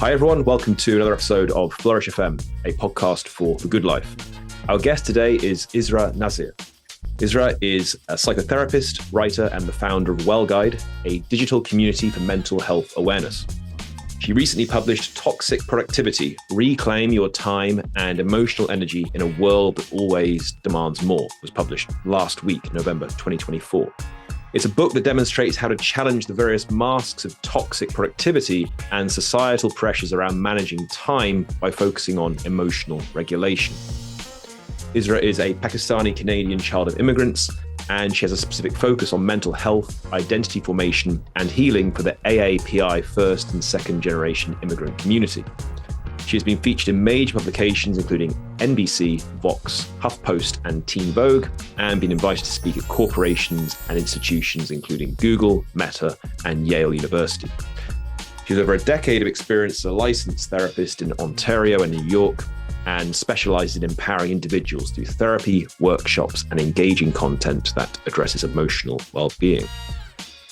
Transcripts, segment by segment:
Hi everyone, welcome to another episode of Flourish FM, a podcast for the good life. Our guest today is Israa Nasir. Israa is a psychotherapist, writer, and the founder of WellGuide, a digital community for mental health awareness. She recently published Toxic Productivity, Reclaim Your Time and Emotional Energy in a World That Always Demands More. It was published last week, November 2024. It's a book that demonstrates how to challenge the various masks of toxic productivity and societal pressures around managing time by focusing on emotional regulation. Israa is a Pakistani-Canadian child of immigrants, and she has a specific focus on mental health, identity formation, and healing for the AAPI first and second generation immigrant community. She has been featured in major publications including NBC, Vox, Huffpost and Teen Vogue, and been invited to speak at corporations and institutions including Google, Meta, and Yale University. She has over a decade of experience as a licensed therapist in Ontario and New York, and specializes in empowering individuals through therapy, workshops, and engaging content that addresses emotional well-being.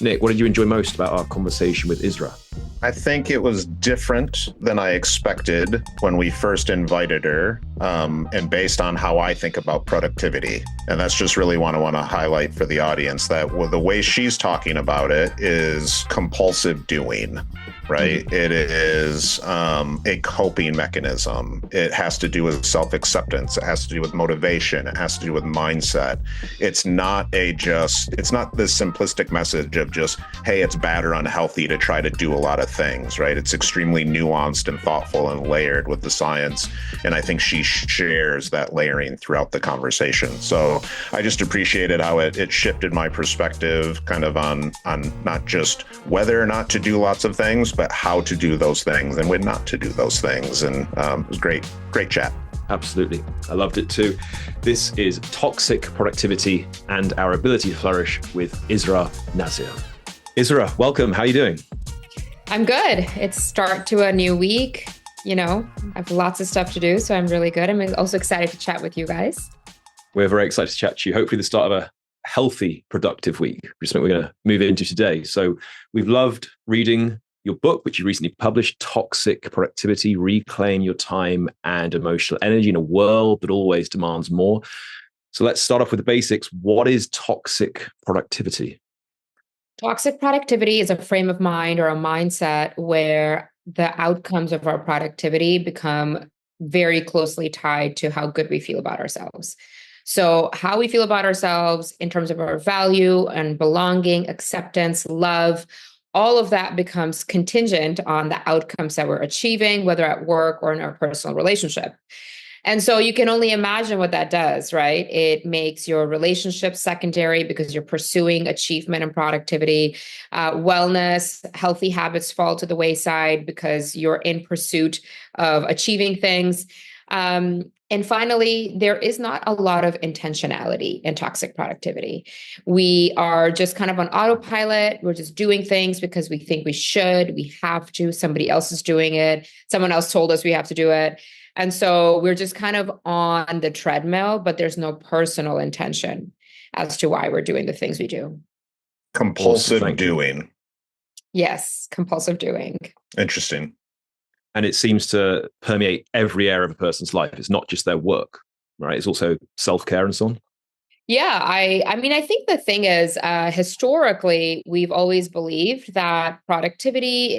Nick, what did you enjoy most about our conversation with Israa? I think it was different than I expected when we first invited her, and based on how I think about productivity. And that's just really what I want to highlight for the audience, that the way she's talking about it is compulsive doing, right? Mm-hmm. It is a coping mechanism. It has to do with self-acceptance. It has to do with motivation. It has to do with mindset. It's not this simplistic message of just, hey, it's bad or unhealthy to try to do a lot of things, right? It's extremely nuanced and thoughtful and layered with the science. And I think she shares that layering throughout the conversation. So I just appreciated how it shifted my perspective kind of on not just whether or not to do lots of things, but how to do those things and when not to do those things. And it was great chat. Absolutely. I loved it too. This is Toxic Productivity and Our Ability to Flourish with Israa Nasir. Israa, welcome. How are you doing? I'm good. It's start to a new week. I have lots of stuff to do, so I'm really good. I'm also excited to chat with you guys. We're very excited to chat to you. Hopefully the start of a healthy, productive week, which is something we're going to move into today. So we've loved reading your book, which you recently published, Toxic Productivity, Reclaim Your Time and Emotional Energy in a World That Always Demands More. So let's start off with the basics. What is toxic productivity? Toxic productivity is a frame of mind or a mindset where the outcomes of our productivity become very closely tied to how good we feel about ourselves. So how we feel about ourselves in terms of our value and belonging, acceptance, love, all of that becomes contingent on the outcomes that we're achieving, whether at work or in our personal relationship. And so you can only imagine what that does, right? It makes your relationship secondary because you're pursuing achievement and productivity. Wellness, healthy habits fall to the wayside because you're in pursuit of achieving things. And finally, there is not a lot of intentionality in toxic productivity. We are just kind of on autopilot. We're just doing things because we think we should, we have to, somebody else is doing it. Someone else told us we have to do it. And so we're just kind of on the treadmill, but there's no personal intention as to why we're doing the things we do. Compulsive doing. Yes, compulsive doing. Interesting. And it seems to permeate every area of a person's life. It's not just their work, right? It's also self-care and so on. Yeah, I think the thing is, historically, we've always believed that productivity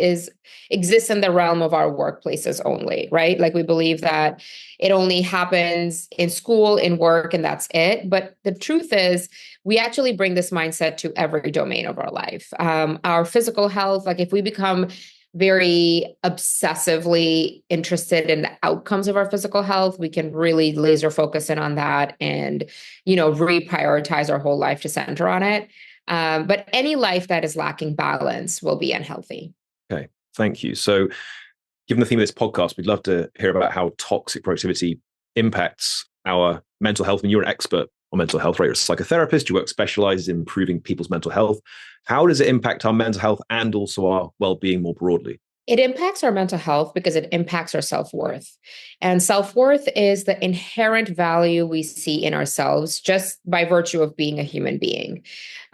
exists in the realm of our workplaces only, right? Like we believe that it only happens in school, in work, and that's it. But the truth is, we actually bring this mindset to every domain of our life. Our physical health, like if we become very obsessively interested in the outcomes of our physical health, we can really laser focus in on that and, reprioritize our whole life to center on it. But any life that is lacking balance will be unhealthy. Okay, thank you. So given the theme of this podcast, we'd love to hear about how toxic productivity impacts our mental health. And you're an expert on mental health, right? You're a psychotherapist. Your work specializes in improving people's mental health. How does it impact our mental health and also our well-being more broadly? It impacts our mental health because it impacts our self-worth. And self-worth is the inherent value we see in ourselves just by virtue of being a human being.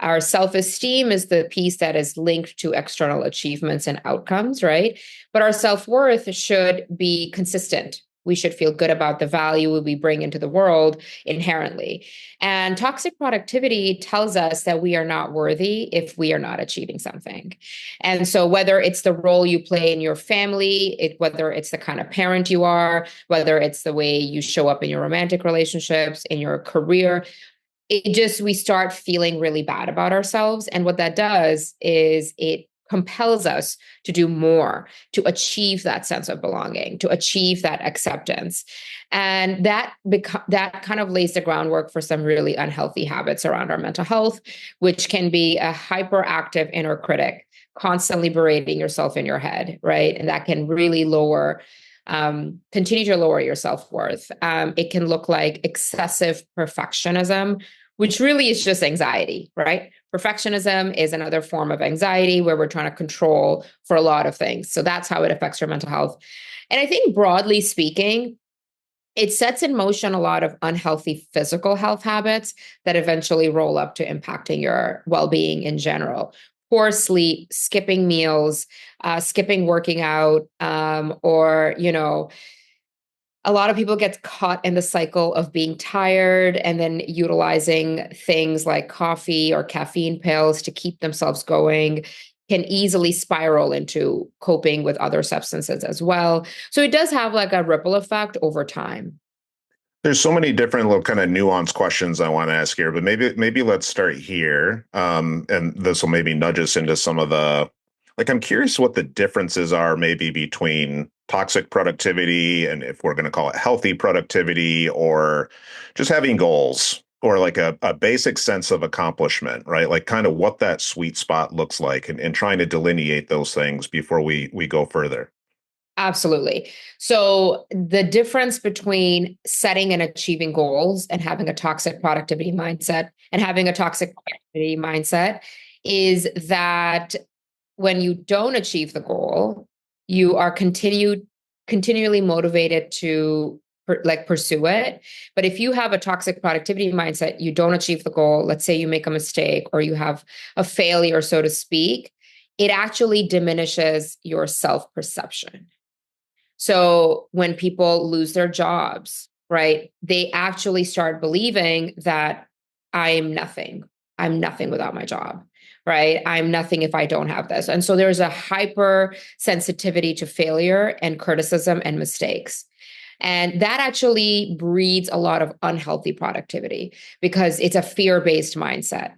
Our self-esteem is the piece that is linked to external achievements and outcomes, right? But our self-worth should be consistent. We should feel good about the value we bring into the world inherently. And toxic productivity tells us that we are not worthy if we are not achieving something. And so whether it's the role you play in your family, whether it's the kind of parent you are, whether it's the way you show up in your romantic relationships, in your career, we start feeling really bad about ourselves. And what that does is it compels us to do more, to achieve that sense of belonging, to achieve that acceptance. And that kind of lays the groundwork for some really unhealthy habits around our mental health, which can be a hyperactive inner critic, constantly berating yourself in your head, right? And that can really continue to lower your self-worth. It can look like excessive perfectionism, which really is just anxiety, right? Perfectionism is another form of anxiety where we're trying to control for a lot of things. So that's how it affects your mental health. And I think broadly speaking, it sets in motion a lot of unhealthy physical health habits that eventually roll up to impacting your well-being in general. Poor sleep, skipping meals, skipping working out, or, a lot of people get caught in the cycle of being tired and then utilizing things like coffee or caffeine pills to keep themselves going, can easily spiral into coping with other substances as well. So it does have like a ripple effect over time. There's so many different little kind of nuanced questions I want to ask here, but maybe let's start here. And this will maybe nudge us into some of I'm curious what the differences are maybe between toxic productivity and if we're going to call it healthy productivity, or just having goals, or like a basic sense of accomplishment, right? Like kind of what that sweet spot looks like, and trying to delineate those things before we go further. Absolutely. So the difference between setting and achieving goals and having a toxic productivity mindset and having a toxic productivity mindset is that when you don't achieve the goal, you are continually motivated to pursue it. But if you have a toxic productivity mindset, you don't achieve the goal. Let's say you make a mistake or you have a failure, so to speak, it actually diminishes your self-perception. So when people lose their jobs, right, they actually start believing that I'm nothing. I'm nothing without my job, right? I'm nothing if I don't have this. And so there's a hyper sensitivity to failure and criticism and mistakes. And that actually breeds a lot of unhealthy productivity because it's a fear-based mindset.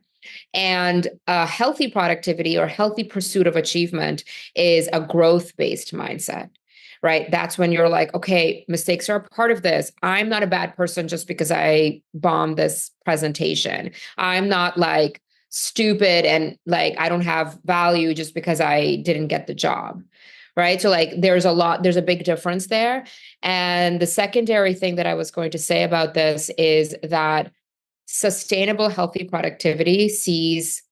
And a healthy productivity or healthy pursuit of achievement is a growth-based mindset. Right. That's when you're like, okay, mistakes are a part of this. I'm not a bad person just because I bombed this presentation. I'm not like stupid and like I don't have value just because I didn't get the job. Right. So like there's a big difference there. And the secondary thing that I was going to say about this is that sustainable, healthy productivity sees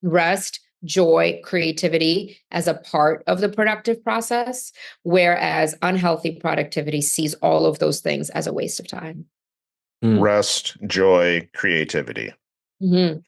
rest, joy, creativity as a part of the productive process, whereas unhealthy productivity sees all of those things as a waste of time. Rest, joy, creativity. Mm-hmm.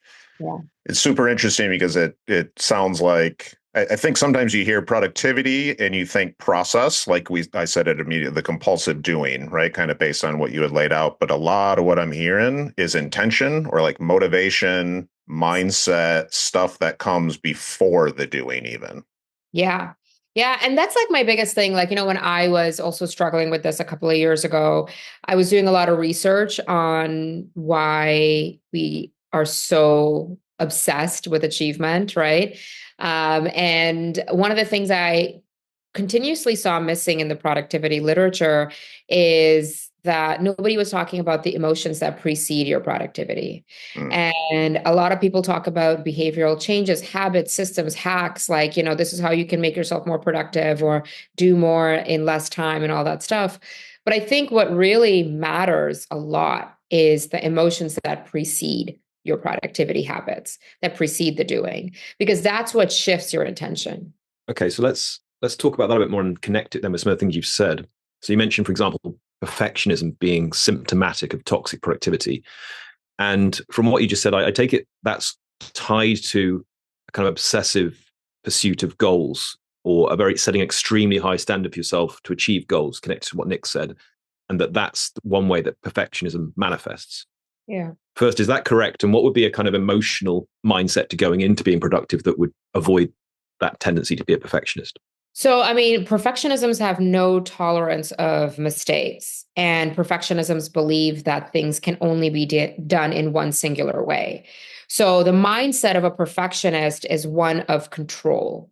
Yeah. It's super interesting because it sounds like I think sometimes you hear productivity and you think process, like I said it immediately, the compulsive doing, right? Kind of based on what you had laid out. But a lot of what I'm hearing is intention or like motivation, mindset, stuff that comes before the doing even. Yeah. Yeah. And that's like my biggest thing. Like, when I was also struggling with this a couple of years ago, I was doing a lot of research on why we are so obsessed with achievement, right? And one of the things I continuously saw missing in the productivity literature is that nobody was talking about the emotions that precede your productivity. And a lot of people talk about behavioral changes, habits, systems, hacks, like, this is how you can make yourself more productive or do more in less time and all that stuff. But I think what really matters a lot is the emotions that precede your productivity habits, that precede the doing, because that's what shifts your intention. Okay, so let's let's talk about that a bit more and connect it then with some of the things you've said. So you mentioned, for example, perfectionism being symptomatic of toxic productivity. And from what you just said, I take it that's tied to a kind of obsessive pursuit of goals, or a very setting extremely high standard for yourself to achieve goals, connected to what Nick said, and that's one way that perfectionism manifests. Yeah. First, is that correct? And what would be a kind of emotional mindset to going into being productive that would avoid that tendency to be a perfectionist? So, I mean, perfectionisms have no tolerance of mistakes, and perfectionisms believe that things can only be done in one singular way. So, the mindset of a perfectionist is one of control.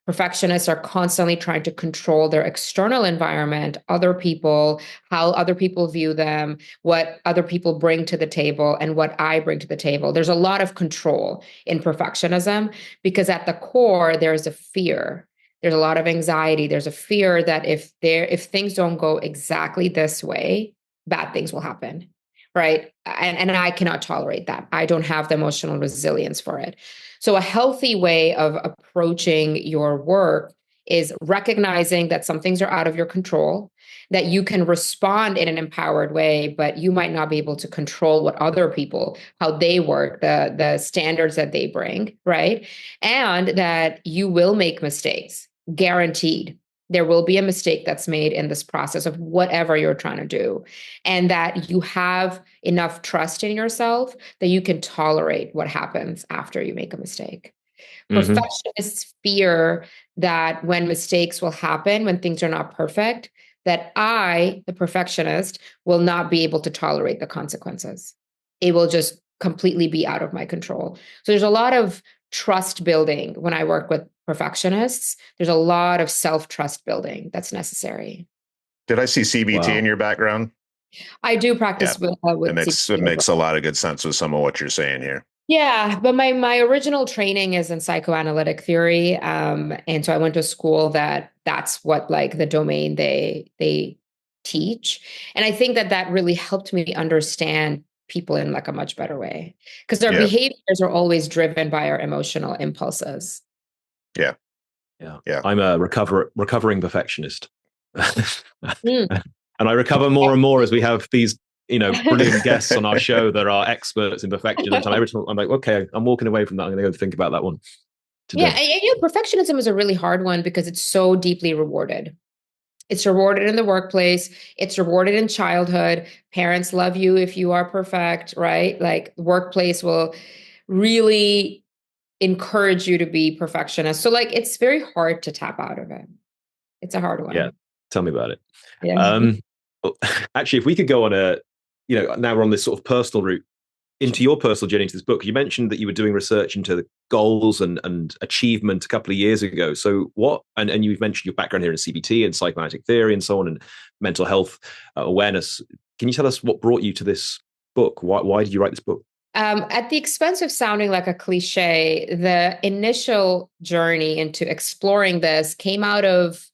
Perfectionists are constantly trying to control their external environment, other people, how other people view them, what other people bring to the table, and what I bring to the table. There's a lot of control in perfectionism because at the core, there's a fear. There's a lot of anxiety. There's a fear that if things don't go exactly this way, bad things will happen, right? And I cannot tolerate that. I don't have the emotional resilience for it. So a healthy way of approaching your work is recognizing that some things are out of your control, that you can respond in an empowered way, but you might not be able to control what other people, how they work, the standards that they bring, right? And that you will make mistakes. Guaranteed. There will be a mistake that's made in this process of whatever you're trying to do. And that you have enough trust in yourself that you can tolerate what happens after you make a mistake. Mm-hmm. Perfectionists fear that when mistakes will happen, when things are not perfect, that I, the perfectionist, will not be able to tolerate the consequences. It will just completely be out of my control. So there's a lot of trust building when I work with perfectionists. There's a lot of self-trust building that's necessary. Did I see CBT in your background? I do practice with it makes a lot of good sense with some of what you're saying here. Yeah, but my original training is in psychoanalytic theory, and so I went to a school that's what like the domain they teach, and I think that really helped me understand people in like a much better way because their behaviors are always driven by our emotional impulses. Yeah. I'm a recovering perfectionist, and I recover more and more as we have these brilliant guests on our show that are experts in perfection. And every time I'm like, okay, I'm walking away from that. I'm going to go think about that one today. Yeah, and perfectionism is a really hard one because it's so deeply rewarded. It's rewarded in the workplace. It's rewarded in childhood. Parents love you if you are perfect, right? Like the workplace will really encourage you to be perfectionist. So like, it's very hard to tap out of it. It's a hard one. Yeah. Tell me about it. Yeah. Actually, if we could go on now we're on this sort of personal route into your personal journey into this book. You mentioned that you were doing research into the goals and achievement a couple of years ago. So what, and you've mentioned your background here in CBT and psychoanalytic theory and so on, and mental health awareness. Can you tell us what brought you to this book? Why did you write this book? At the expense of sounding like a cliche, the initial journey into exploring this came out of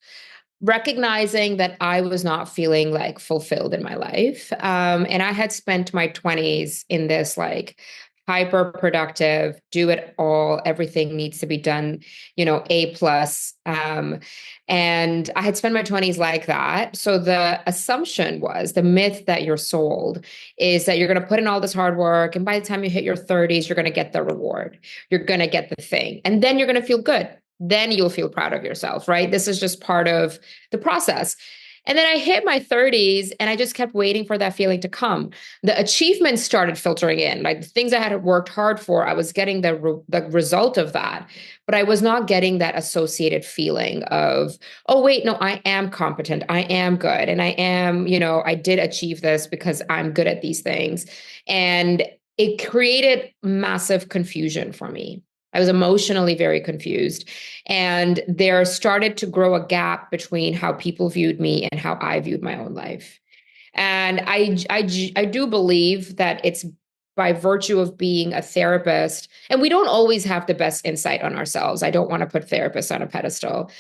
recognizing that I was not feeling like fulfilled in my life. And I had spent my 20s in this like hyper productive, do it all, everything needs to be done, A plus. And I had spent my 20s like that. So the assumption was, the myth that you're sold is that you're going to put in all this hard work. And by the time you hit your 30s, you're going to get the reward. You're going to get the thing. And then you're going to feel good. Then you'll feel proud of yourself, right? This is just part of the process. And then I hit my 30s and I just kept waiting for that feeling to come. The achievements started filtering in, like the things I had worked hard for, I was getting the result of that, but I was not getting that associated feeling of, oh, wait, no, I am competent. I am good. And I am, I did achieve this because I'm good at these things. And it created massive confusion for me. I was emotionally very confused. And there started to grow a gap between how people viewed me and how I viewed my own life. And I do believe that it's by virtue of being a therapist, and we don't always have the best insight on ourselves. I don't want to put therapists on a pedestal.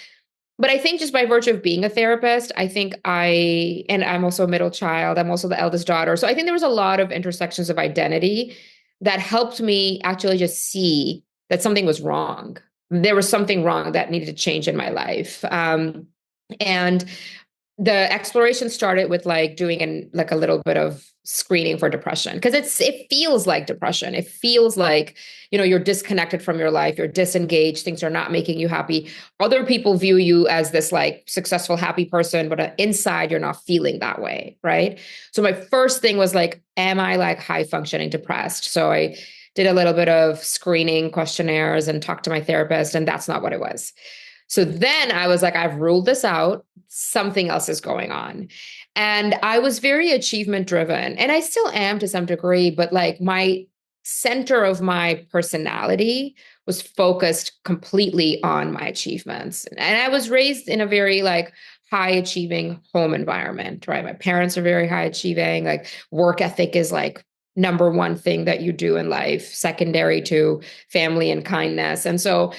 But I think just by virtue of being a therapist, and I'm also a middle child, I'm also the eldest daughter. So I think there was a lot of intersections of identity that helped me actually just see that something was wrong. there was something wrong that needed to change in my life. And the exploration started with like doing a little bit of screening for depression, because it feels like depression. It feels like, you're disconnected from your life, you're disengaged, things are not making you happy. Other people view you as this like successful, happy person, but inside you're not feeling that way, right? So my first thing was like, am I like high functioning depressed? So I did a little bit of screening questionnaires and talked to my therapist, and that's not what it was. So then I was like, I've ruled this out. Something else is going on. And I was very achievement driven, and I still am to some degree, but like my center of my personality was focused completely on my achievements. And I was raised in a very like high achieving home environment, right? My parents are very high achieving, like work ethic is like number one thing that you do in life, secondary to family and kindness. And so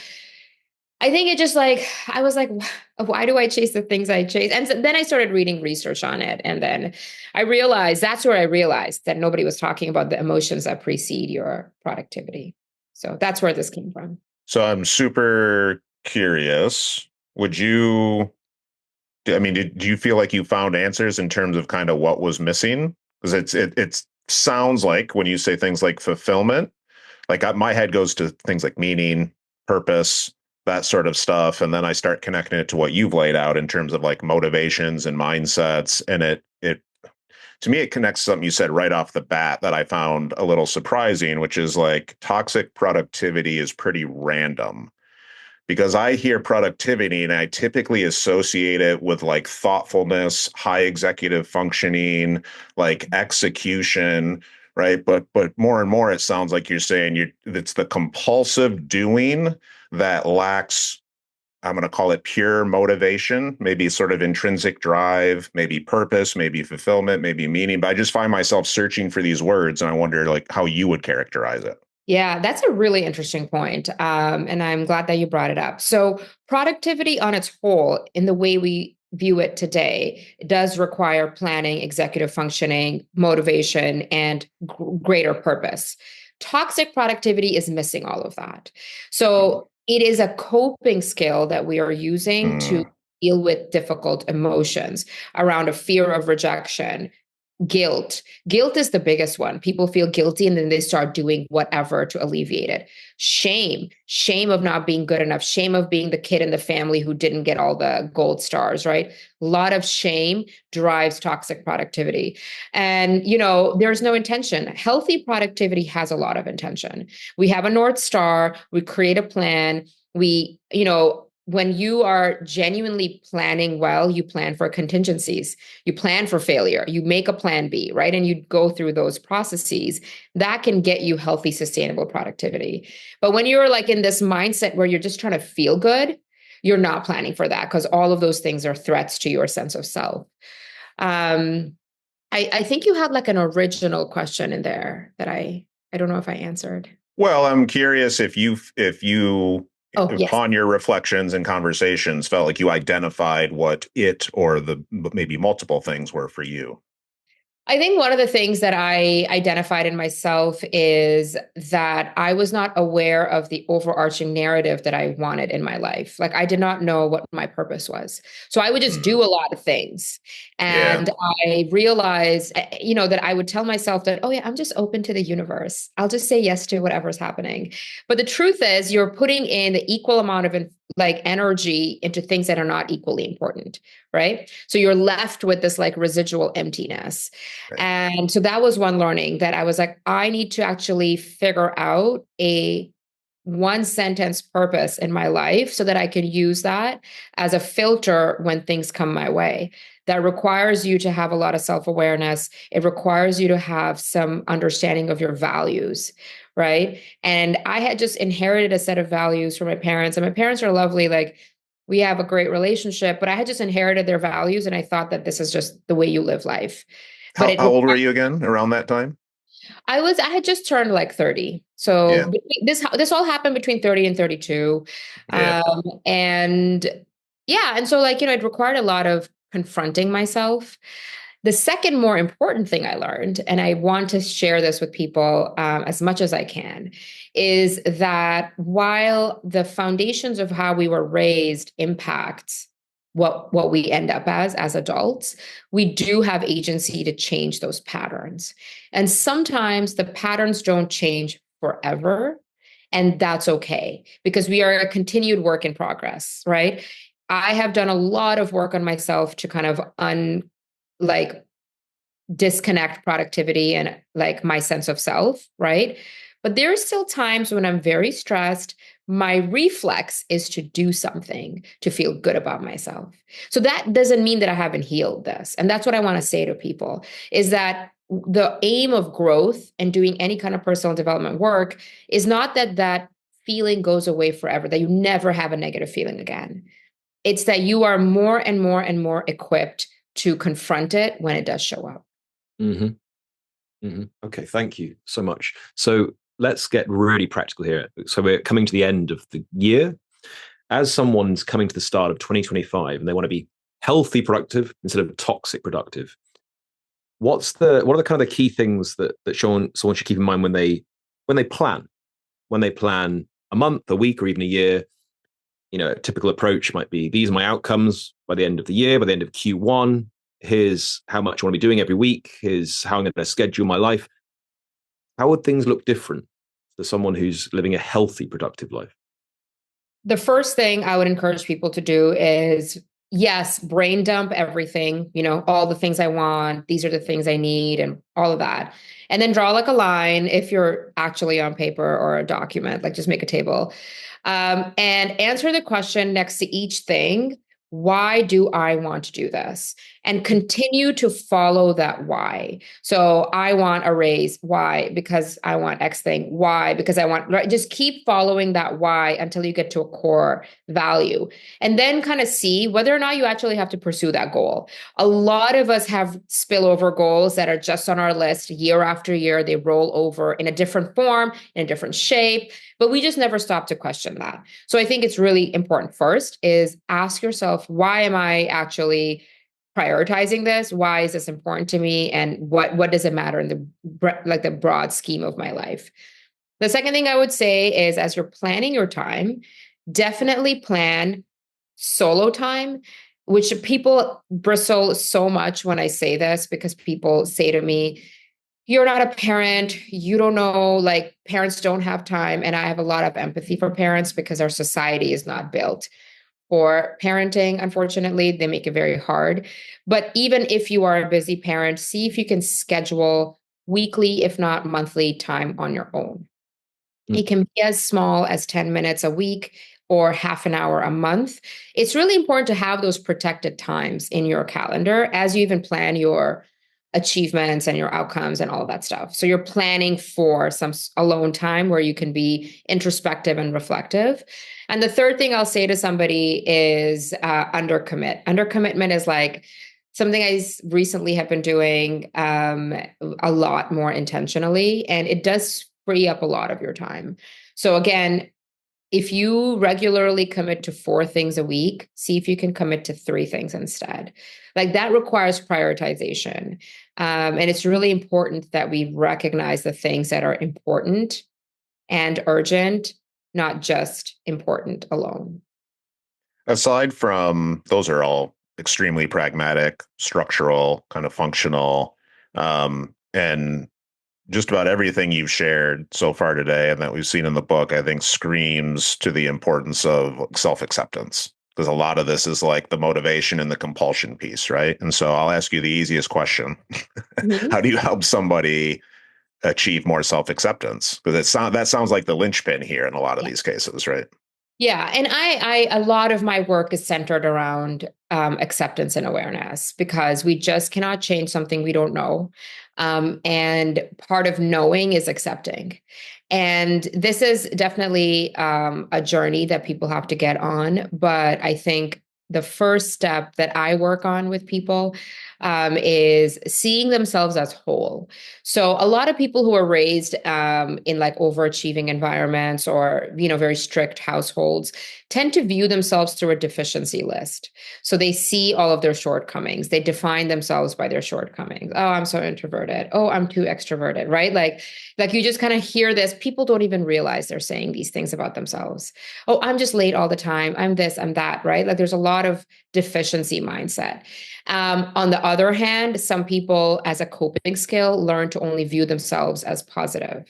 I think it just like, I was like, why do I chase the things I chase? And so then I started reading research on it. And then that's where I realized that nobody was talking about the emotions that precede your productivity. So that's where this came from. So I'm super curious. Do you feel like you found answers in terms of kind of what was missing? Because it sounds like when you say things like fulfillment, like my head goes to things like meaning, purpose, that sort of stuff. And then I start connecting it to what you've laid out in terms of like motivations and mindsets. And it to me, it connects to something you said right off the bat that I found a little surprising, which is like toxic productivity is pretty random. Because I hear productivity and I typically associate it with like thoughtfulness, high executive functioning, like execution, right? But more and more, it sounds like you're saying it's the compulsive doing that lacks, I'm going to call it pure motivation, maybe sort of intrinsic drive, maybe purpose, maybe fulfillment, maybe meaning. But I just find myself searching for these words, and I wonder like how you would characterize it. Yeah, that's a really interesting point. And I'm glad that you brought it up. So productivity on its whole, in the way we view it today, it does require planning, executive functioning, motivation, and greater purpose. Toxic productivity is missing all of that. So it is a coping skill that we are using to deal with difficult emotions around a fear of rejection. Guilt is the biggest one. People feel guilty and then they start doing whatever to alleviate it. Shame of not being good enough, shame of being the kid in the family who didn't get all the gold stars, right? A lot of shame drives toxic productivity. And, there's no intention. Healthy productivity has a lot of intention. We have a North Star, we create a plan, when you are genuinely planning well, you plan for contingencies, you plan for failure, you make a plan B, right? And you go through those processes that can get you healthy, sustainable productivity. But when you're like in this mindset where you're just trying to feel good, you're not planning for that, because all of those things are threats to your sense of self. I think you had like an original question in there that I don't know if I answered. Well, I'm curious if you yes. upon your reflections and conversations, felt like you identified what it or the maybe multiple things were for you. I think one of the things that I identified in myself is that I was not aware of the overarching narrative that I wanted in my life. Like I did not know what my purpose was. So I would just do a lot of things. And I realized, that I would tell myself that, oh yeah, I'm just open to the universe. I'll just say yes to whatever's happening. But the truth is you're putting in the equal amount of energy into things that are not equally important, right? So you're left with this like residual emptiness. Right. And so that was one learning that I was like, I need to actually figure out a one sentence purpose in my life so that I can use that as a filter when things come my way. That requires you to have a lot of self-awareness. It requires you to have some understanding of your values, right? And I had just inherited a set of values from my parents, and my parents are lovely. Like we have a great relationship, but I had just inherited their values, and I thought that this is just the way you live life. How old were you again around that time? I had just turned like 30. So this all happened between 30 and 32. And so like, it required a lot of confronting myself. The second more important thing I learned, and I want to share this with people as much as I can, is that while the foundations of how we were raised impact what we end up as adults, we do have agency to change those patterns. And sometimes the patterns don't change forever, and that's okay because we are a continued work in progress, right? I have done a lot of work on myself to kind of like disconnect productivity and like my sense of self, right? But there are still times when I'm very stressed. My reflex is to do something to feel good about myself. So that doesn't mean that I haven't healed this. And that's what I want to say to people is that the aim of growth and doing any kind of personal development work is not that that feeling goes away forever, that you never have a negative feeling again. It's that you are more and more and more equipped to confront it when it does show up. Okay, thank you so much. So let's get really practical here. So we're coming to the end of the year. As someone's coming to the start of 2025 and they want to be healthy productive instead of toxic productive, what are the kind of the key things that someone should keep in mind when they plan a month, a week, or even a year? You know, a typical approach might be, these are my outcomes by the end of the year, by the end of Q1. Here's how much I want to be doing every week. Here's how I'm going to schedule my life. How would things look different to someone who's living a healthy, productive life? The first thing I would encourage people to do is, yes, brain dump everything, all the things I want. These are the things I need and all of that. And then draw like a line if you're actually on paper or a document, like just make a table. And answer the question next to each thing. Why do I want to do this? And continue to follow that why. So I want a raise. Why? Because I want X thing. Why? Because I want, right? Just keep following that why until you get to a core value. And then kind of see whether or not you actually have to pursue that goal. A lot of us have spillover goals that are just on our list year after year. They roll over in a different form, in a different shape, but we just never stop to question that. So I think it's really important first is ask yourself, why am I actually prioritizing this? Why is this important to me? And what does it matter in the broad scheme of my life? The second thing I would say is, as you're planning your time, definitely plan solo time, which people bristle so much when I say this because people say to me, you're not a parent, you don't know, like parents don't have time. And I have a lot of empathy for parents because our society is not built for parenting. Unfortunately, they make it very hard. But even if you are a busy parent, see if you can schedule weekly, if not monthly time on your own. It can be as small as 10 minutes a week or half an hour a month. It's really important to have those protected times in your calendar as you even plan your achievements and your outcomes and all of that stuff. So you're planning for some alone time where you can be introspective and reflective. And the third thing I'll say to somebody is undercommit. Undercommitment is like something I recently have been doing a lot more intentionally, and it does free up a lot of your time. So again, if you regularly commit to 4 things a week, see if you can commit to 3 things instead. Like that requires prioritization. And it's really important that we recognize the things that are important and urgent, not just important alone. Aside from those are all extremely pragmatic, structural, kind of functional, and just about everything you've shared so far today and that we've seen in the book, I think screams to the importance of self-acceptance, because a lot of this is like the motivation and the compulsion piece, right? And so I'll ask you the easiest question. Mm-hmm. How do you help somebody achieve more self-acceptance? Because that sounds like the linchpin here in a lot of these cases, right? Yeah. And I a lot of my work is centered around acceptance and awareness, because we just cannot change something we don't know. And part of knowing is accepting. And this is definitely a journey that people have to get on. But I think the first step that I work on with people is seeing themselves as whole. So a lot of people who are raised in like overachieving environments or, very strict households tend to view themselves through a deficiency list. So they see all of their shortcomings. They define themselves by their shortcomings. Oh, I'm so introverted. Oh, I'm too extroverted, right? Like you just kind of hear this. People don't even realize they're saying these things about themselves. Oh, I'm just late all the time. I'm this, I'm that, right? Like there's a lot of deficiency mindset. On the other hand, some people as a coping skill learn to only view themselves as positive.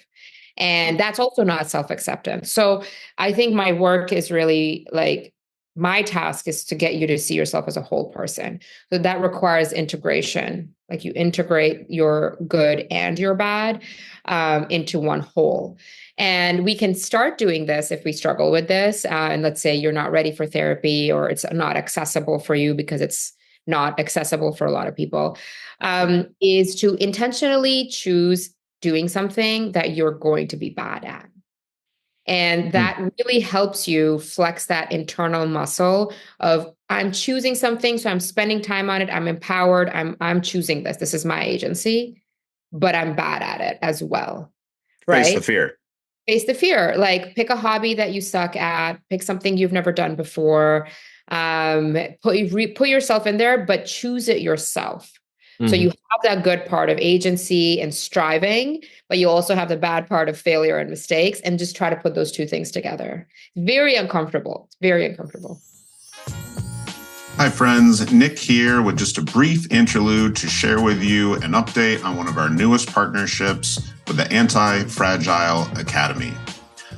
And that's also not self-acceptance. So I think my work is really like my task is to get you to see yourself as a whole person. So that requires integration. Like you integrate your good and your bad into one whole. And we can start doing this if we struggle with this. And let's say you're not ready for therapy or it's not accessible for you because it's not accessible for a lot of people, is to intentionally choose doing something that you're going to be bad at. And that really helps you flex that internal muscle of I'm choosing something, so I'm spending time on it. I'm empowered. I'm choosing this. This is my agency, but I'm bad at it as well. Right? Face the fear. Face the fear. Like pick a hobby that you suck at, pick something you've never done before. Put yourself in there, but choose it yourself. So you have that good part of agency and striving, but you also have the bad part of failure and mistakes, and just try to put those two things together. Very uncomfortable. It's very uncomfortable. Hi, friends. Nick here with just a brief interlude to share with you an update on one of our newest partnerships with the Anti-Fragile Academy.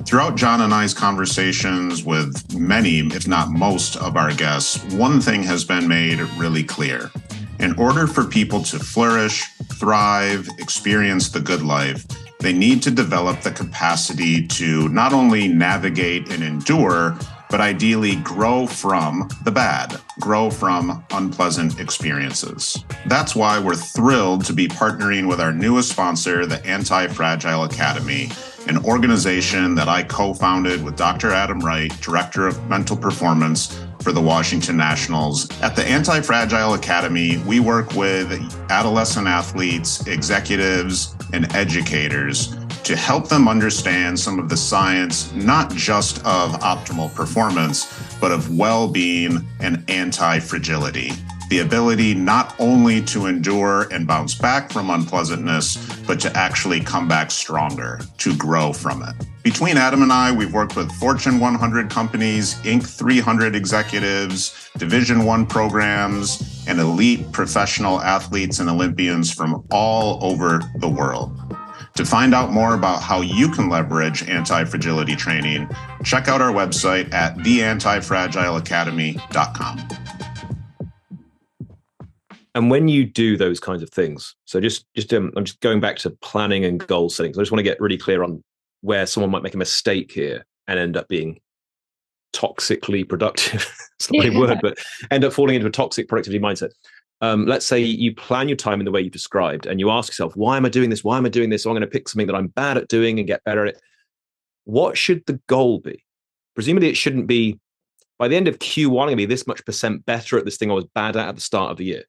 Throughout John and I's conversations with many, if not most, of our guests, one thing has been made really clear. In order for people to flourish, thrive, experience the good life, they need to develop the capacity to not only navigate and endure, but ideally grow from the bad, grow from unpleasant experiences. That's why we're thrilled to be partnering with our newest sponsor, the Anti-Fragile Academy, an organization that I co-founded with Dr. Adam Wright, Director of Mental Performance for the Washington Nationals. At the Anti-Fragile Academy, we work with adolescent athletes, executives, and educators to help them understand some of the science, not just of optimal performance, but of well-being and anti-fragility. The ability not only to endure and bounce back from unpleasantness, but to actually come back stronger, to grow from it. Between Adam and I, we've worked with Fortune 100 companies, Inc. 300 executives, Division I programs, and elite professional athletes and Olympians from all over the world. To find out more about how you can leverage anti-fragility training, check out our website at theantifragileacademy.com. And when you do those kinds of things, so I'm just going back to planning and goal setting. So I just want to get really clear on where someone might make a mistake here and end up being toxically productive. It's not a word, but end up falling into a toxic productivity mindset. Let's say you plan your time in the way you described, and you ask yourself, why am I doing this? Why am I doing this? So I'm going to pick something that I'm bad at doing and get better at it. What should the goal be? Presumably it shouldn't be, by the end of Q1, I'm going to be this much % better at this thing I was bad at the start of the year.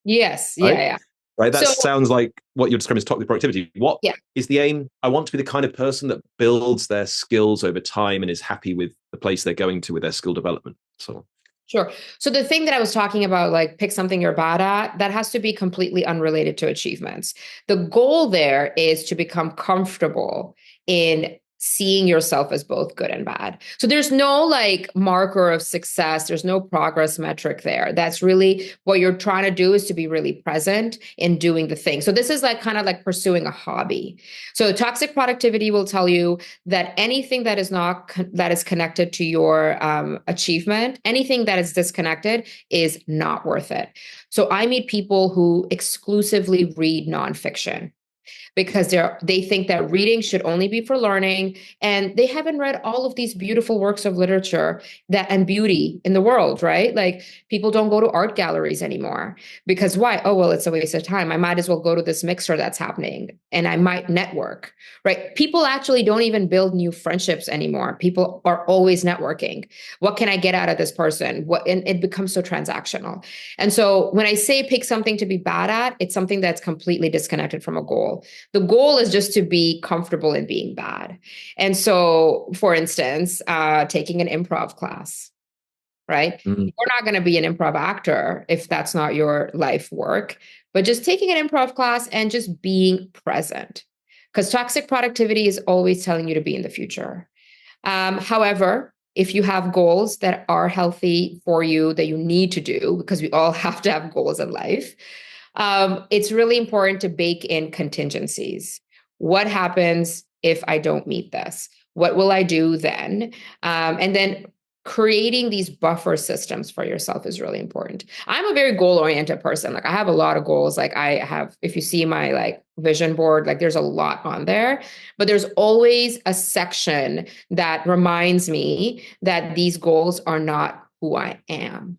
Yes. Right? Yeah. Right. That sounds like what you're describing as toxic productivity. What is the aim? I want to be the kind of person that builds their skills over time and is happy with the place they're going to with their skill development. So Sure. So the thing that I was talking about, like pick something you're bad at, that has to be completely unrelated to achievements. The goal there is to become comfortable in seeing yourself as both good and bad. So there's no like marker of success. There's no progress metric there. That's really what you're trying to do, is to be really present in doing the thing. So this is like kind of like pursuing a hobby. So toxic productivity will tell you that anything that is that is connected to your achievement, anything that is disconnected is not worth it. So I meet people who exclusively read nonfiction. because they think that reading should only be for learning, and they haven't read all of these beautiful works of literature and beauty in the world, right? Like people don't go to art galleries anymore because why? Oh, well, it's a waste of time. I might as well go to this mixer that's happening and I might network, right? People actually don't even build new friendships anymore. People are always networking. What can I get out of this person? And it becomes so transactional. And so when I say pick something to be bad at, it's something that's completely disconnected from a goal. The goal is just to be comfortable in being bad. And so, for instance, taking an improv class, right? Mm. You're not going to be an improv actor if that's not your life work, but just taking an improv class and just being present. Because toxic productivity is always telling you to be in the future. However, if you have goals that are healthy for you that you need to do, because we all have to have goals in life, it's really important to bake in contingencies. What happens if I don't meet this? What will I do then? And then creating these buffer systems for yourself is really important. I'm a very goal-oriented person. Like I have a lot of goals. Like I have, if you see my like vision board, like there's a lot on there, but there's always a section that reminds me that these goals are not who I am.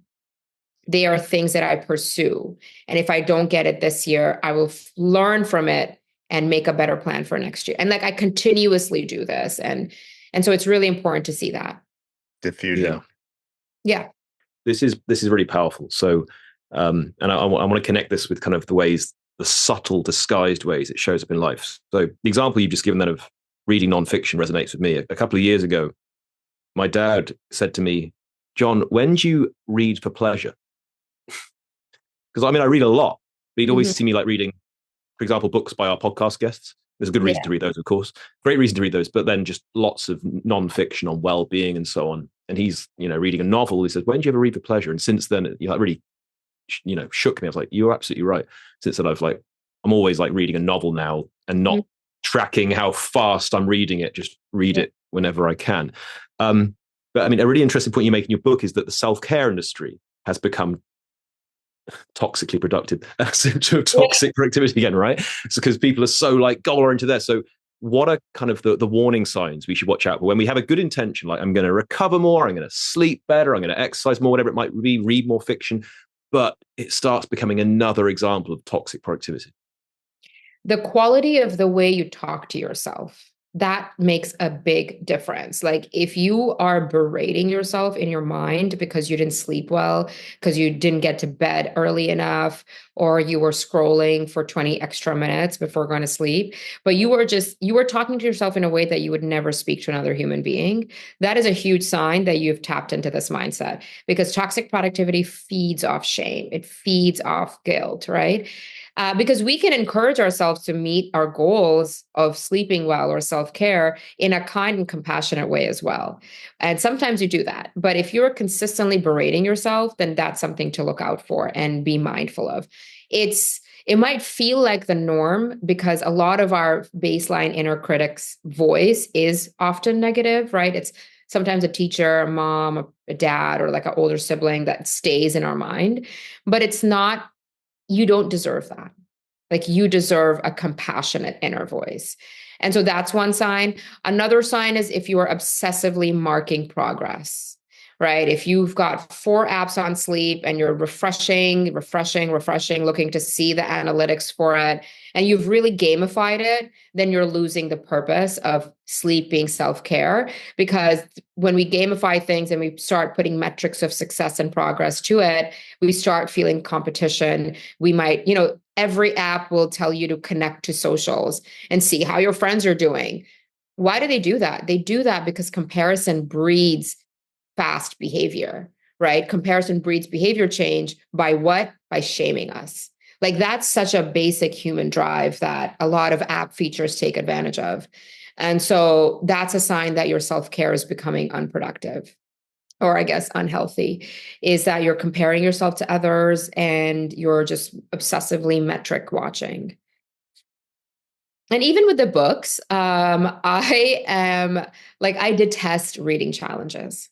They are things that I pursue. And if I don't get it this year, I will learn from it and make a better plan for next year. And like I continuously do this. And so it's really important to see that. Diffusion. Yeah. This is really powerful. So, and I want to connect this with kind of the ways, the subtle, disguised ways it shows up in life. So the example you've just given then of reading nonfiction resonates with me. A couple of years ago, my dad said to me, "John, when do you read for pleasure?" Because I mean, I read a lot, but he'd always see me like reading, for example, books by our podcast guests. There's a good reason to read those, of course. Great reason to read those, but then just lots of nonfiction on well-being and so on. And he's, reading a novel. He says, "When do you ever read for pleasure?" And since then, that really, shook me. I was like, "You're absolutely right." Since then, I'm always like reading a novel now and not tracking how fast I'm reading it. Just read it whenever I can. But I mean, a really interesting point you make in your book is that the self-care industry has become toxically productive, toxic productivity again, right? It's because people are so like goal oriented there. So what are kind of the warning signs we should watch out for when we have a good intention, like I'm going to recover more, I'm going to sleep better, I'm going to exercise more, whatever it might be, read more fiction, but it starts becoming another example of toxic productivity? The quality of the way you talk to yourself, that makes a big difference. Like if you are berating yourself in your mind because you didn't sleep well, because you didn't get to bed early enough, or you were scrolling for 20 extra minutes before going to sleep, but you were talking to yourself in a way that you would never speak to another human being, that is a huge sign that you've tapped into this mindset, because toxic productivity feeds off shame. It feeds off guilt, right? Because we can encourage ourselves to meet our goals of sleeping well or self-care in a kind and compassionate way as well. And sometimes you do that. But if you're consistently berating yourself, then that's something to look out for and be mindful of. It might feel like the norm because a lot of our baseline inner critic's voice is often negative, right? It's sometimes a teacher, a mom, a dad, or like an older sibling that stays in our mind. But it's not, you don't deserve that. Like you deserve a compassionate inner voice. And so that's one sign. Another sign is if you are obsessively marking progress, right? If you've got 4 apps on sleep and you're refreshing, looking to see the analytics for it, and you've really gamified it, then you're losing the purpose of sleep being self-care. Because when we gamify things and we start putting metrics of success and progress to it, we start feeling competition. We might, every app will tell you to connect to socials and see how your friends are doing. Why do they do that? They do that because comparison breeds fast behavior, right? Comparison breeds behavior change by what? By shaming us. Like that's such a basic human drive that a lot of app features take advantage of. And so that's a sign that your self-care is becoming unproductive, or I guess unhealthy, is that you're comparing yourself to others and you're just obsessively metric watching. And even with the books, I detest reading challenges.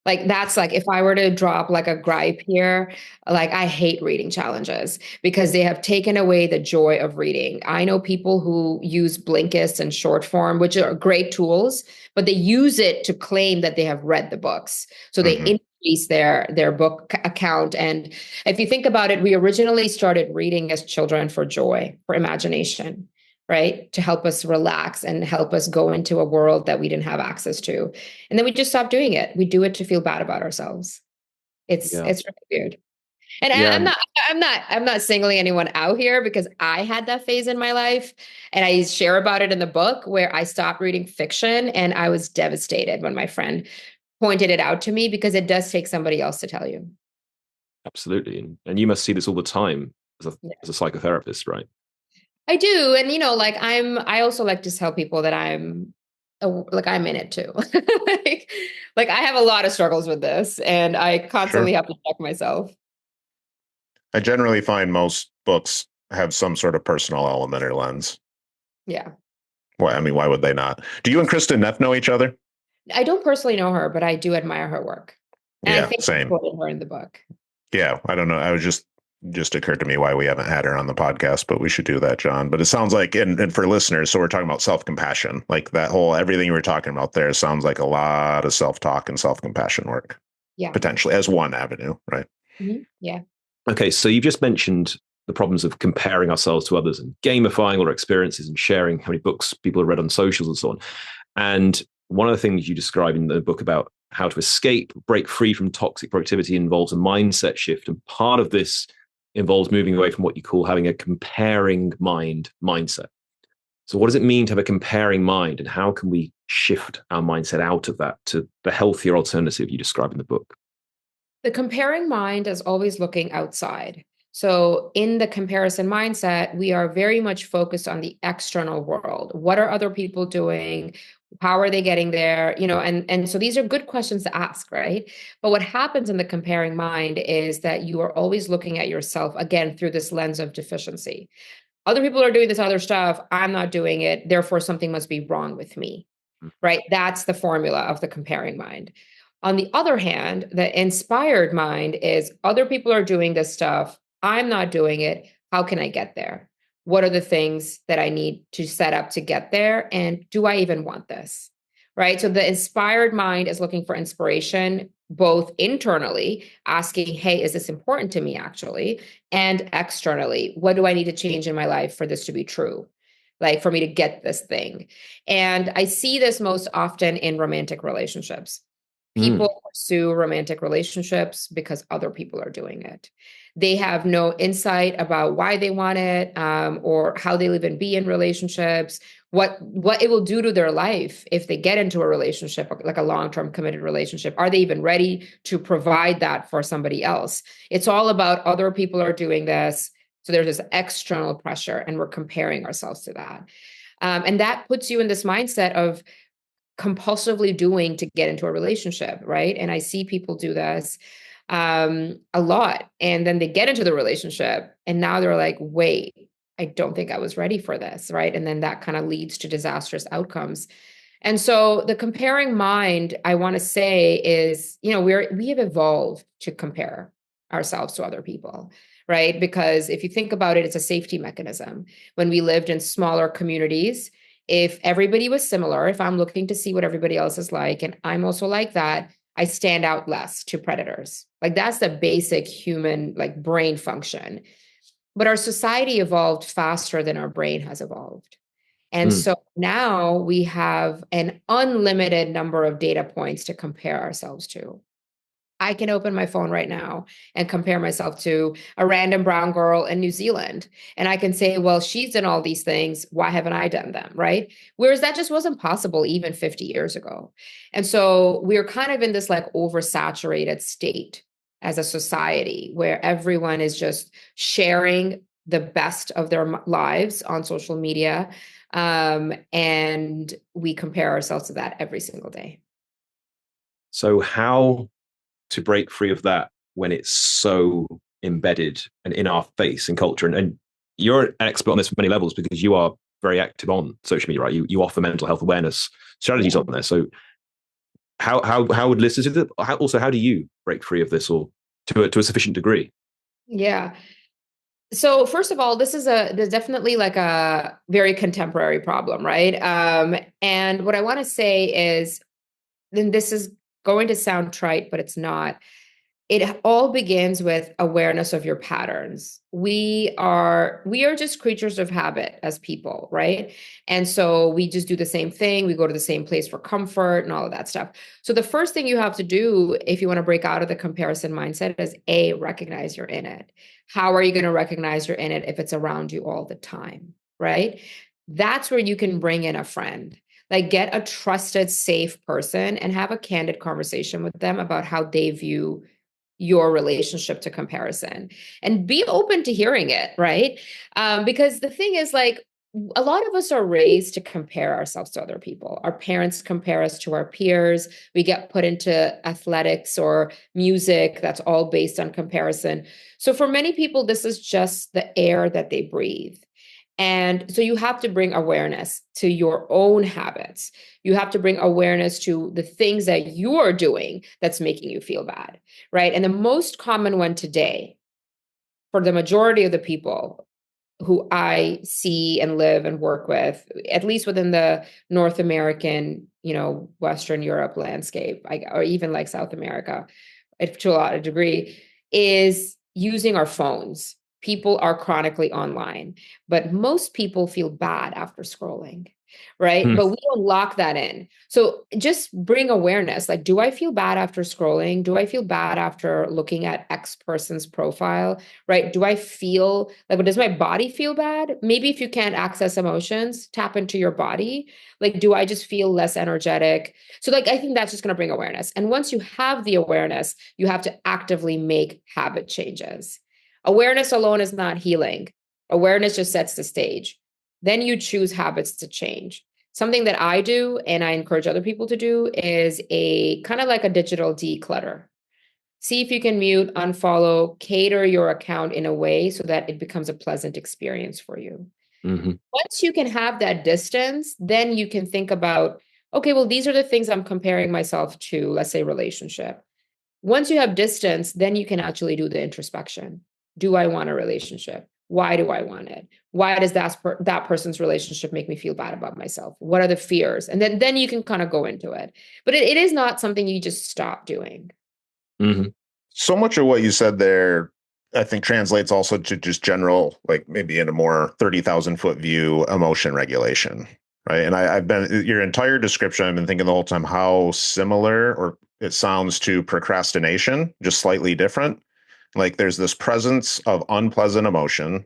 Like that's like if I were to drop like a gripe here, like I hate reading challenges because they have taken away the joy of reading. I know people who use Blinkist and short form, which are great tools, but they use it to claim that they have read the books. So they Hmm. increase their book account. And if you think about it, we originally started reading as children for joy, for imagination, right? To help us relax and help us go into a world that we didn't have access to. And then we just stop doing it. We do it to feel bad about ourselves. Yeah. It's really weird. And Yeah. I'm not singling anyone out here because I had that phase in my life and I share about it in the book where I stopped reading fiction and I was devastated when my friend pointed it out to me because it does take somebody else to tell you. Absolutely. And you must see this all the time Yeah. as a psychotherapist, right? I do. And like I also like to tell people that like I'm in it too. like I have a lot of struggles with this and I constantly Sure. have to check myself. I generally find most books have some sort of personal element or lens. Yeah. Why? I mean, why would they not? Do you and Kristen Neff know each other? I don't personally know her, but I do admire her work. And I Yeah, think I same. quoted her in the book. Yeah, I don't know. I was just occurred to me why we haven't had her on the podcast, but we should do that, John. But it sounds like, and for listeners, so we're talking about self-compassion, like that whole everything you were talking about there sounds like a lot of self-talk and self-compassion work, Yeah. potentially as one avenue, right? Mhm. Yeah. Okay, so you've just mentioned the problems of comparing ourselves to others and gamifying all our experiences and sharing how many books people have read on socials and so on. And one of the things you describe in the book about how to escape, break free from toxic productivity involves a mindset shift. And part of this involves moving away from what you call having a comparing mindset. So what does it mean to have a comparing mind and how can we shift our mindset out of that to the healthier alternative you describe in the book? The comparing mind is always looking outside. So, in the comparison mindset, we are very much focused on the external world. What are other people doing? How are they getting there? And so these are good questions to ask, right? But what happens in the comparing mind is that you are always looking at yourself again through this lens of deficiency. Other people are doing this other stuff. I'm not doing it. Therefore, something must be wrong with me, right? That's the formula of the comparing mind. On the other hand, the inspired mind is other people are doing this stuff. I'm not doing it. How can I get there? What are the things that I need to set up to get there? And do I even want this? Right. So the inspired mind is looking for inspiration, both internally, asking, hey, is this important to me actually? And externally, what do I need to change in my life for this to be true? Like for me to get this thing. And I see this most often in romantic relationships. Mm. People pursue romantic relationships because other people are doing it. They have no insight about why they want it, or how they live and be in relationships, what it will do to their life if they get into a relationship, like a long-term committed relationship. Are they even ready to provide that for somebody else? It's all about other people are doing this. So there's this external pressure, and we're comparing ourselves to that. And that puts you in this mindset of compulsively doing to get into a relationship, right? And I see people do this a lot. And then they get into the relationship and now they're like, wait, I don't think I was ready for this, right? And then that kind of leads to disastrous outcomes. And so the comparing mind, I want to say is, we have evolved to compare ourselves to other people, right? Because if you think about it, it's a safety mechanism. When we lived in smaller communities, if everybody was similar, if I'm looking to see what everybody else is like, and I'm also like that, I stand out less to predators. Like that's the basic human like brain function. But our society evolved faster than our brain has evolved. And Mm. so now we have an unlimited number of data points to compare ourselves to. I can open my phone right now and compare myself to a random brown girl in New Zealand. And I can say, well, she's done all these things. Why haven't I done them? Right. Whereas that just wasn't possible even 50 years ago. And so we're kind of in this like oversaturated state as a society where everyone is just sharing the best of their lives on social media. And we compare ourselves to that every single day. So how to break free of that when it's so embedded and in our face in culture? And you're an expert on this from many levels because you are very active on social media, right? You offer mental health awareness strategies on there. So how would listeners do that? How do you break free of this, or to a sufficient degree? Yeah. So first of all, there's definitely like a very contemporary problem, right? And what I want to say is, then this is going to sound trite, but it's not. It all begins with awareness of your patterns. We are just creatures of habit as people, right? And so we just do the same thing. We go to the same place for comfort and all of that stuff. So the first thing you have to do if you want to break out of the comparison mindset is recognize you're in it. How are you going to recognize you're in it if it's around you all the time, right? That's where you can bring in a friend. Like, get a trusted, safe person and have a candid conversation with them about how they view your relationship to comparison, and be open to hearing it, right? Because the thing is, like, a lot of us are raised to compare ourselves to other people. Our parents compare us to our peers. We get put into athletics or music that's all based on comparison. So for many people, this is just the air that they breathe. And so you have to bring awareness to your own habits. You have to bring awareness to the things that you are doing that's making you feel bad, right? And the most common one today, for the majority of the people who I see and live and work with, at least within the North American, Western Europe landscape, or even like South America, to a lot of degree, is using our phones. People are chronically online, but most people feel bad after scrolling, right? But we don't lock that in. So just bring awareness. Like, do I feel bad after scrolling? Do I feel bad after looking at X person's profile, right? Do I feel like, does my body feel bad? Maybe if you can't access emotions, tap into your body. Like, do I just feel less energetic? So like, I think that's just going to bring awareness. And once you have the awareness, you have to actively make habit changes. Awareness alone is not healing. Awareness just sets the stage. Then you choose habits to change. Something that I do, and I encourage other people to do, is a kind of like a digital declutter. See if you can mute, unfollow, cater your account in a way so that it becomes a pleasant experience for you. Mm-hmm. Once you can have that distance, then you can think about, okay, well, these are the things I'm comparing myself to, let's say relationship. Once you have distance, then you can actually do the introspection. Do I want a relationship? Why do I want it? Why does that person's relationship make me feel bad about myself? What are the fears? And then you can kind of go into it. But it is not something you just stop doing. Mm-hmm. So much of what you said there, I think, translates also to just general, like maybe in a more 30,000-foot view, emotion regulation, right? And I've been, your entire description, I've been thinking the whole time how similar or it sounds to procrastination, just slightly different. Like there's this presence of unpleasant emotion,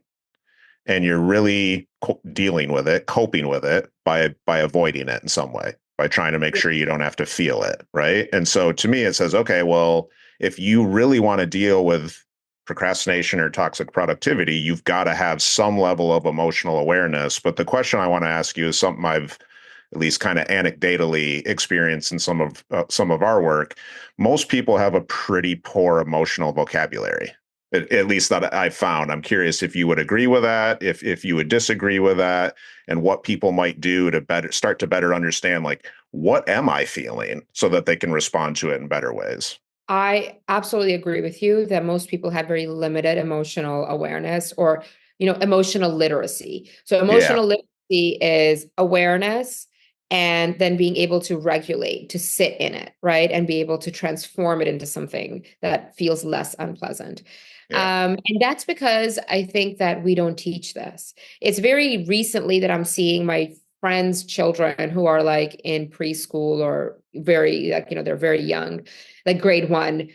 and you're really dealing with it, coping with it by avoiding it in some way, by trying to make sure you don't have to feel it, right? And so to me, it says, okay, well, if you really want to deal with procrastination or toxic productivity, you've got to have some level of emotional awareness. But the question I want to ask you is something I've at least kind of anecdotally experienced in some of our work. Most people have a pretty poor emotional vocabulary, at least that I've found. I'm curious if you would agree with that, if you would disagree with that, and what people might do to start to better understand, like, what am I feeling, so that they can respond to it in better ways. I absolutely agree with you that most people have very limited emotional awareness, or, emotional literacy. So emotional literacy is awareness, and then being able to regulate, to sit in it, right? And be able to transform it into something that feels less unpleasant. And that's because I think that we don't teach this. It's very recently that I'm seeing my friends' children who are like in preschool, or very, like, they're very young, like grade 1.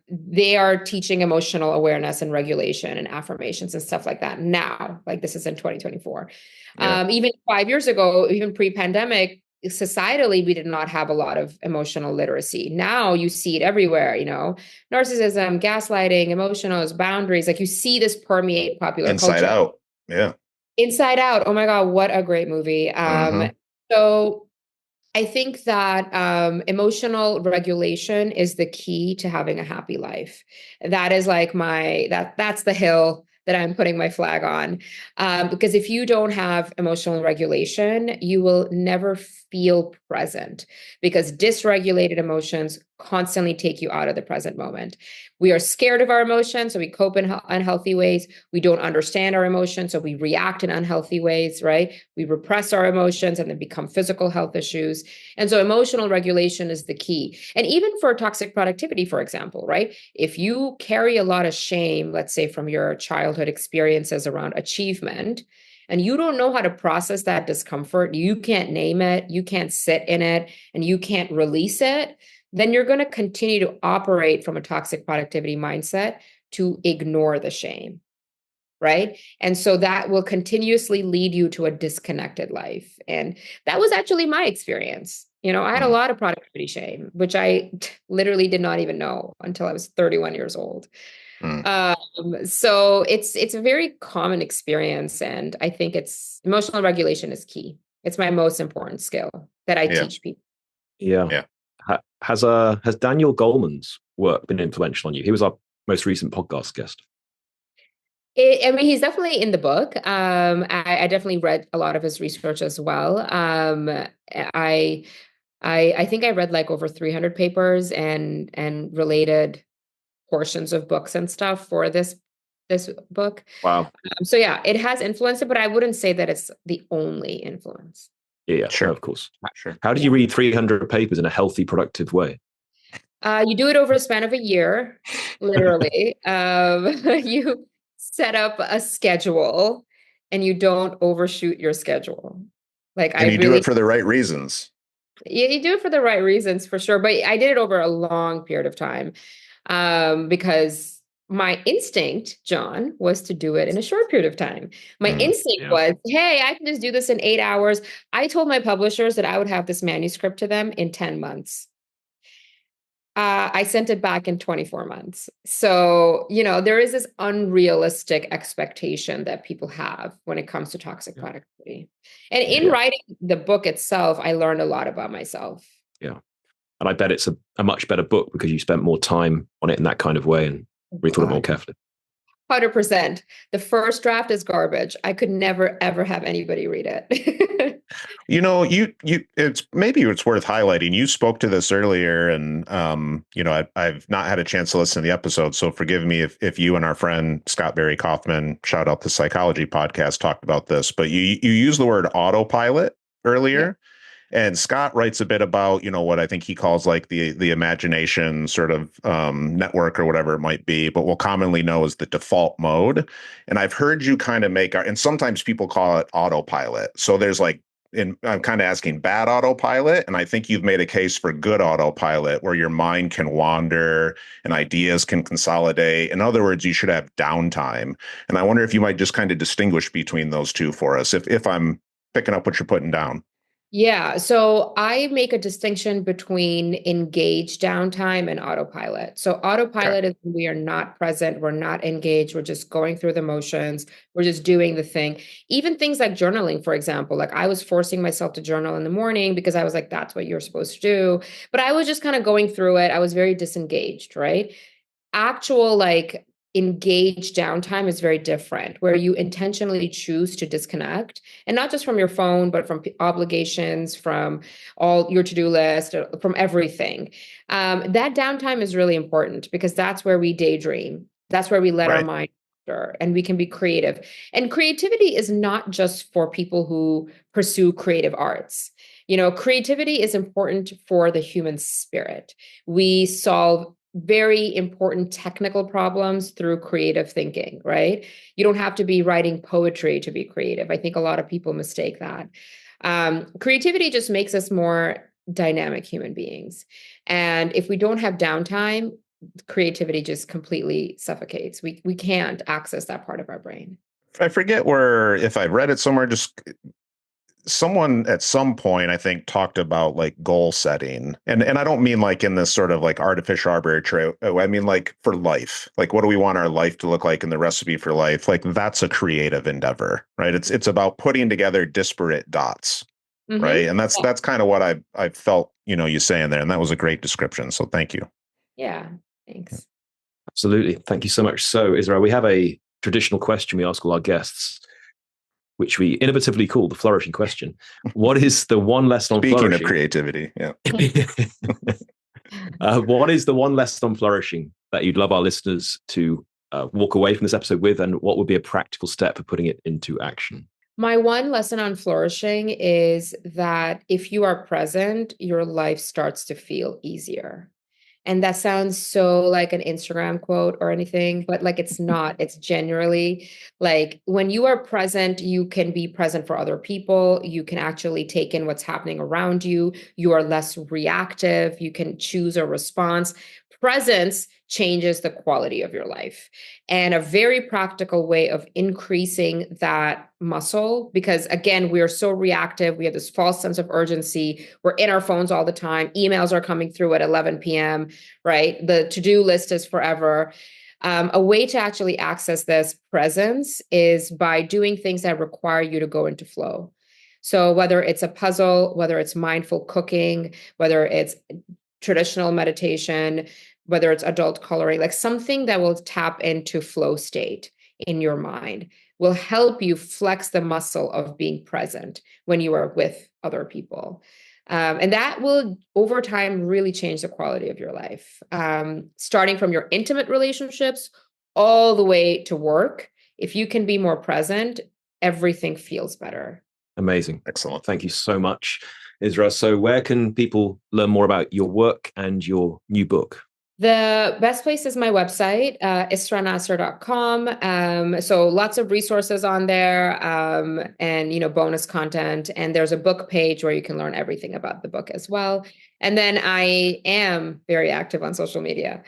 They are teaching emotional awareness and regulation and affirmations and stuff like that now. Like, this is in 2024. Even 5 years ago, even pre-pandemic, societally, we did not have a lot of emotional literacy. Now you see it everywhere, narcissism, gaslighting, emotional boundaries. Like, you see this permeate popular Inside culture. Out. Yeah. Inside Out. Oh my God, what a great movie. So I think that emotional regulation is the key to having a happy life. That is like that's the hill that I'm putting my flag on. Because if you don't have emotional regulation, you will never feel present, because dysregulated emotions constantly take you out of the present moment. We are scared of our emotions, so we cope in unhealthy ways. We don't understand our emotions, so we react in unhealthy ways, right? We repress our emotions and then become physical health issues. And so emotional regulation is the key. And even for toxic productivity, for example, right? If you carry a lot of shame, let's say from your childhood experiences around achievement, and you don't know how to process that discomfort, you can't name it, you can't sit in it, and you can't release it, then you're going to continue to operate from a toxic productivity mindset to ignore the shame, right? And so that will continuously lead you to a disconnected life. And that was actually my experience. I had a lot of productivity shame, which I literally did not even know until I was 31 years old. So it's a very common experience, and I think emotional regulation is key. It's my most important skill that I teach people. Yeah. Has Daniel Goleman's work been influential on you? He was our most recent podcast guest. He's definitely in the book. I definitely read a lot of his research as well. I think I read like over 300 papers and related portions of books and stuff for this book. Wow. So yeah, it has influenced it, but I wouldn't say that it's the only influence. Yeah, sure, of course. Sure. How did you read 300 papers in a healthy, productive way? You do it over a span of a year, literally. You set up a schedule, and you don't overshoot your schedule. And you do it for the right reasons. Yeah, you do it for the right reasons, for sure. But I did it over a long period of time, because my instinct, John, was to do it in a short period of time. My instinct was, hey, I can just do this in 8 hours. I told my publishers that I would have this manuscript to them in 10 months. I sent it back in 24 months. So, there is this unrealistic expectation that people have when it comes to toxic productivity. And in writing the book itself, I learned a lot about myself. Yeah. And I bet it's a much better book because you spent more time on it in that kind of way and we thought it more carefully. 100%. The first draft is garbage. I could never, ever have anybody read it. It's worth highlighting. You spoke to this earlier, and I've not had a chance to listen to the episode, so forgive me if you and our friend Scott Barry Kaufman, shout out the Psychology Podcast, talked about this. But you used the word autopilot earlier. Yeah. And Scott writes a bit about, what I think he calls like the imagination sort of network or whatever it might be, but we'll commonly know as the default mode. And I've heard you kind of and sometimes people call it autopilot. So there's I'm kind of asking bad autopilot. And I think you've made a case for good autopilot where your mind can wander and ideas can consolidate. In other words, you should have downtime. And I wonder if you might just kind of distinguish between those two for us, if I'm picking up what you're putting down. Yeah. So I make a distinction between engaged downtime and autopilot. So autopilot is when we are not present, we're not engaged, we're just going through the motions, we're just doing the thing. Even things like journaling, for example, like I was forcing myself to journal in the morning because I was like, that's what you're supposed to do. But I was just kind of going through it. I was very disengaged, right? Actual engaged downtime is very different, where you intentionally choose to disconnect, and not just from your phone, but from obligations, from all your to-do list, from everything. That downtime is really important because that's where we daydream. That's where we let our mind wander, and we can be creative. And creativity is not just for people who pursue creative arts. Creativity is important for the human spirit. We solve very important technical problems through creative thinking, right? You don't have to be writing poetry to be creative. I think a lot of people mistake that. Creativity just makes us more dynamic human beings. And if we don't have downtime, creativity just completely suffocates. We can't access that part of our brain. I forget if I read it somewhere, just someone at some point, I think, talked about goal setting. And I don't mean in this sort of artificial arbitrary, I mean for life. What do we want our life to look like in the recipe for life? That's a creative endeavor, right? It's about putting together disparate dots, right? And that's kind of what I felt, you saying there. And that was a great description. So thank you. Yeah, thanks. Absolutely. Thank you so much. So Israa, we have a traditional question we ask all our guests. which we innovatively call the flourishing question. What is the one lesson on flourishing? Speaking of creativity, yeah. What is the one lesson on flourishing that you'd love our listeners to walk away from this episode with, and what would be a practical step for putting it into action? My one lesson on flourishing is that if you are present, your life starts to feel easier. And that sounds so like an Instagram quote or anything, but like it's not. It's generally like when you are present, you can be present for other people. You can actually take in what's happening around you. You are less reactive. You can choose a response. Presence changes the quality of your life. And a very practical way of increasing that muscle, because again, we are so reactive. We have this false sense of urgency. We're in our phones all the time. Emails are coming through at 11 p.m., right? The to-do list is forever. A way to actually access this presence is by doing things that require you to go into flow. So whether it's a puzzle, whether it's mindful cooking, whether it's traditional meditation, whether it's adult coloring, like something that will tap into flow state in your mind will help you flex the muscle of being present when you are with other people. And that will, over time, really change the quality of your life, starting from your intimate relationships all the way to work. If you can be more present, everything feels better. Amazing. Excellent. Thank you so much, Israa. So where can people learn more about your work and your new book? The best place is my website, israhnasir.com. So lots of resources on there, and bonus content. And there's a book page where you can learn everything about the book as well. And then I am very active on social media.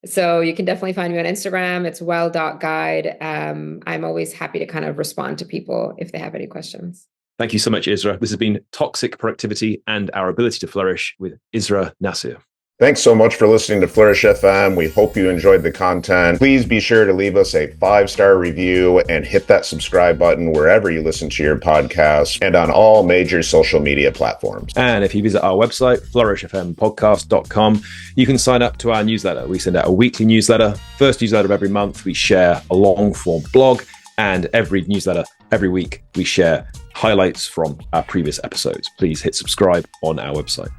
So you can definitely find me on Instagram. It's well.guide. I'm always happy to kind of respond to people if they have any questions. Thank you so much, Israa. This has been Toxic Productivity and Our Ability to Flourish with Israa Nasir. Thanks so much for listening to Flourish FM. We hope you enjoyed the content. Please be sure to leave us a 5-star review and hit that subscribe button wherever you listen to your podcast and on all major social media platforms. And if you visit our website, flourishfmpodcast.com, you can sign up to our newsletter. We send out a weekly newsletter. First newsletter of every month, we share a long-form blog. And every newsletter, every week, we share highlights from our previous episodes. Please hit subscribe on our website.